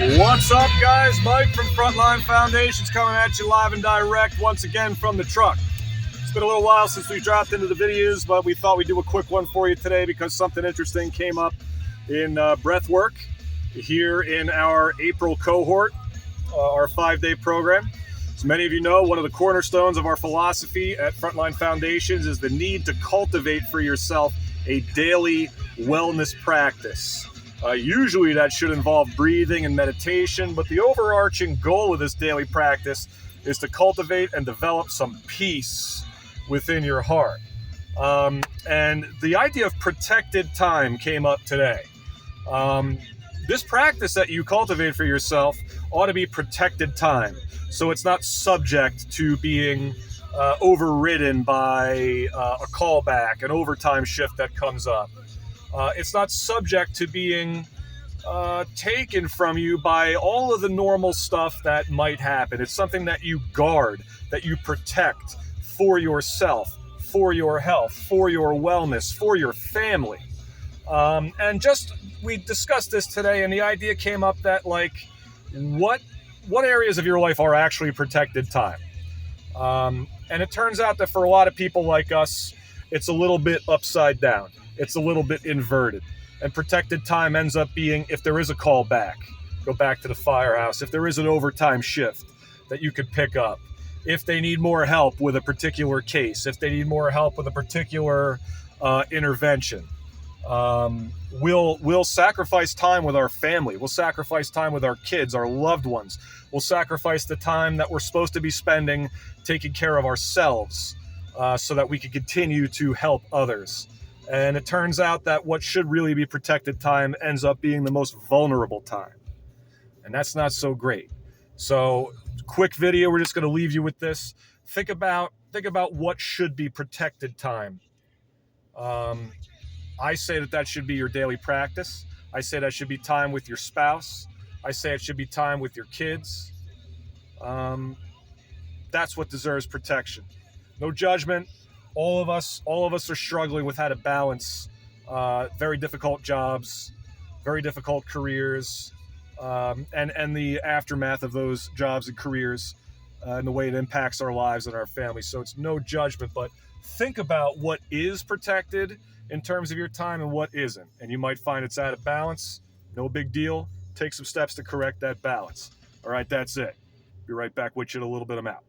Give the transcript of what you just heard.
What's up, guys? Mike from Frontline Foundations coming at you live and direct once again from the truck. It's been a little while since we dropped into the videos, but we thought we'd do a quick one for you today because something interesting came up in breath work here in our April cohort, our 5-day program. As many of you know, one of the cornerstones of our philosophy at Frontline Foundations is the need to cultivate for yourself a daily wellness practice. Usually that should involve breathing and meditation, but the overarching goal of this daily practice is to cultivate and develop some peace within your heart. And the idea of protected time came up today. This practice that you cultivate for yourself ought to be protected time, so it's not subject to being overridden by a callback, an overtime shift that comes up. It's not subject to being taken from you by all of the normal stuff that might happen. It's something that you guard, that you protect for yourself, for your health, for your wellness, for your family. And just, we discussed this today, and the idea came up that, like, what areas of your life are actually protected time? And it turns out that for a lot of people like us, it's a little bit upside down. It's a little bit inverted. And protected time ends up being, if there is a call back, go back to the firehouse. If there is an overtime shift that you could pick up, if they need more help with a particular case, if they need more help with a particular intervention, we'll sacrifice time with our family. We'll sacrifice time with our kids, our loved ones. We'll sacrifice the time that we're supposed to be spending taking care of ourselves so that we can continue to help others. And it turns out that what should really be protected time ends up being the most vulnerable time. And that's not so great. So, quick video, we're just going to leave you with this. Think about what should be protected time. I say that should be your daily practice. I say that should be time with your spouse. I say it should be time with your kids. That's what deserves protection. No judgment. All of us are struggling with how to balance very difficult jobs, very difficult careers, and the aftermath of those jobs and careers and the way it impacts our lives and our families. So it's no judgment, but think about what is protected in terms of your time and what isn't. And you might find it's out of balance. No big deal. Take some steps to correct that balance. All right, that's it. Be right back with you in a little bit. I'm out.